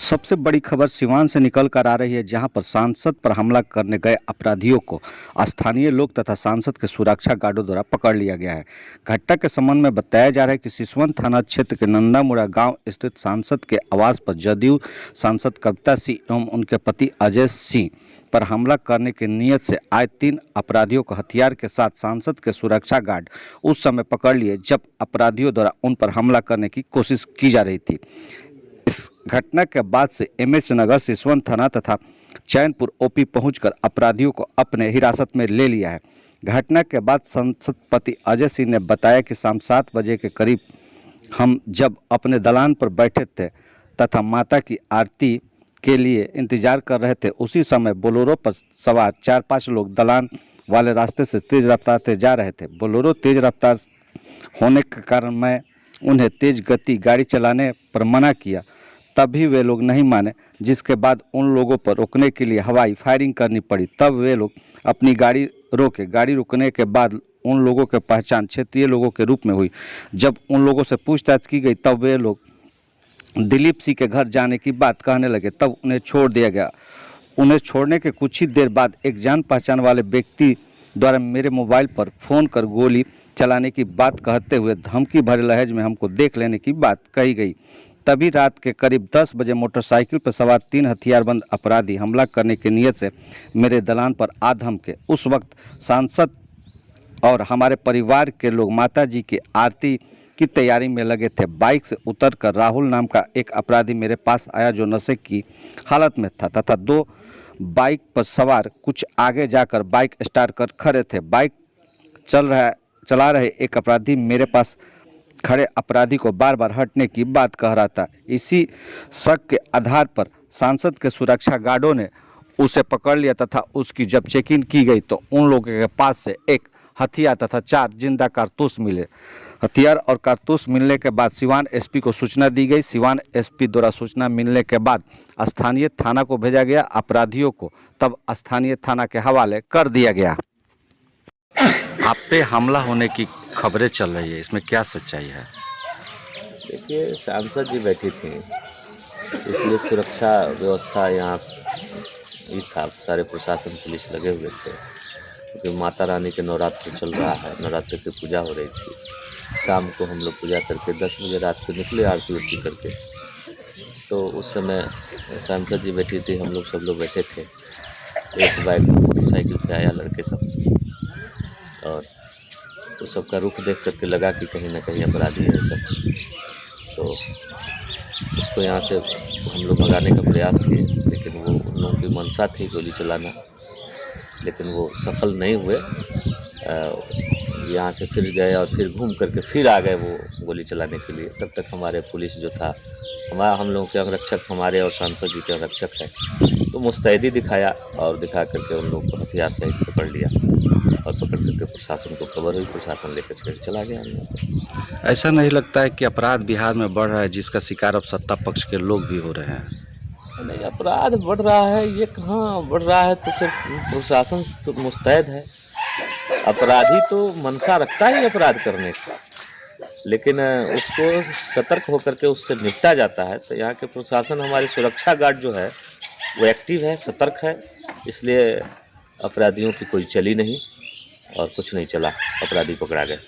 सबसे बड़ी खबर सिवान से निकल कर आ रही है, जहां पर सांसद पर हमला करने गए अपराधियों को स्थानीय लोग तथा सांसद के सुरक्षा गार्डों द्वारा पकड़ लिया गया है। घटना के संबंध में बताया जा रहा है कि सिसवन थाना क्षेत्र के नंदामुड़ा गांव स्थित सांसद के आवास पर जदयू सांसद कविता सिंह एवं उनके पति अजय सिंह पर हमला करने की नीयत से आए 3 अपराधियों को हथियार के साथ सांसद के सुरक्षा गार्ड उस समय पकड़ लिए जब अपराधियों द्वारा उन पर हमला करने की कोशिश की जा रही थी। इस घटना के बाद से एमएच नगर, सिसवन थाना तथा चैनपुर ओपी पहुंचकर अपराधियों को अपने हिरासत में ले लिया है। घटना के बाद सांसद पति अजय सिंह ने बताया कि शाम 7 बजे के करीब हम जब अपने दलान पर बैठे थे तथा माता की आरती के लिए इंतजार कर रहे थे, उसी समय बोलेरो पर सवार 4-5 लोग दलान वाले रास्ते से तेज रफ्तार से जा रहे थे। बोलेरो तेज रफ्तार होने के कारण मैं उन्हें तेज गति गाड़ी चलाने पर मना किया, तब भी वे लोग नहीं माने, जिसके बाद उन लोगों पर रोकने के लिए हवाई फायरिंग करनी पड़ी। तब वे लोग अपनी गाड़ी रोके। गाड़ी रुकने के बाद उन लोगों की पहचान क्षेत्रीय लोगों के रूप में हुई। जब उन लोगों से पूछताछ की गई तब वे लोग दिलीप सिंह के घर जाने की बात कहने लगे, तब उन्हें छोड़ दिया गया। उन्हें छोड़ने के कुछ ही देर बाद एक जान पहचान वाले व्यक्ति द्वारा मेरे मोबाइल पर फ़ोन कर गोली चलाने की बात कहते हुए धमकी भरे लहज में हमको देख लेने की बात कही गई। तभी रात के करीब 10 बजे मोटरसाइकिल पर सवार 3 हथियारबंद अपराधी हमला करने की नीयत से मेरे दलान पर आ धमके। उस वक्त सांसद और हमारे परिवार के लोग माता जी की आरती की तैयारी में लगे थे। बाइक से उतरकर राहुल नाम का एक अपराधी मेरे पास आया जो नशे की हालत में था तथा 2 बाइक पर सवार कुछ आगे जाकर बाइक स्टार्ट कर खड़े थे। बाइक चला रहे एक अपराधी मेरे पास खड़े अपराधी को बार बार हटने की बात कह रहा था। इसी शक के आधार पर सांसद के सुरक्षा गार्डों ने उसे पकड़ लिया तथा उसकी जब चेकिंग की गई तो उन लोगों के पास से एक हथियार तथा 4 जिंदा कारतूस मिले। हथियार और कारतूस मिलने के बाद सिवान एसपी को सूचना दी गई। सिवान एसपी द्वारा सूचना मिलने के बाद स्थानीय थाना को भेजा गया। अपराधियों को तब स्थानीय थाना के हवाले कर दिया गया। आप पे हमला होने की खबरें चल रही है, इसमें क्या सच्चाई है? देखिए, सांसद जी बैठी थी, इसलिए सुरक्षा व्यवस्था यहाँ ही था। सारे प्रशासन पुलिस लगे हुए थे क्योंकि माता रानी के नवरात्र चल रहा है। नवरात्र की पूजा हो रही थी। शाम को हम लोग पूजा करके 10 बजे रात को निकले आरती उरती करके। तो उस समय सांसद जी बैठी थी, हम लोग सब लोग बैठे थे। एक बाइक मोटरसाइकिल से आया लड़के सब, और तो सबका रुख देख करके लगा कि कहीं ना कहीं अपराधी है सब। तो उसको यहाँ से हम लोग भगाने का प्रयास किए, लेकिन वो उन लोगों की मंशा थी गोली चलाना, लेकिन वो सफल नहीं हुए। यहाँ से फिर गए और फिर घूम करके फिर आ गए वो गोली चलाने के लिए। तब तक हमारे पुलिस जो था, हम लोगों के अंगरक्षक हमारे और सांसद जी के अंगरक्षक हैं, तो मुस्तैदी दिखाया और दिखा करके उन लोगों को हथियार सहित पकड़ लिया और पकड़ करके प्रशासन को खबर हुई, प्रशासन लेकर फिर चला गया। ऐसा नहीं लगता है कि अपराध बिहार में बढ़ रहा है, जिसका शिकार अब सत्ता पक्ष के लोग भी हो रहे हैं? नहीं, अपराध बढ़ रहा है, ये कहाँ बढ़ रहा है? तो फिर प्रशासन तो मुस्तैद है। अपराधी तो मंशा रखता है अपराध करने का, लेकिन उसको सतर्क होकर के उससे निपटा जाता है। तो यहाँ के प्रशासन, हमारी सुरक्षा गार्ड जो है वो एक्टिव है, सतर्क है, इसलिए अपराधियों की कोई चली नहीं और कुछ नहीं चला, अपराधी पकड़ा गए।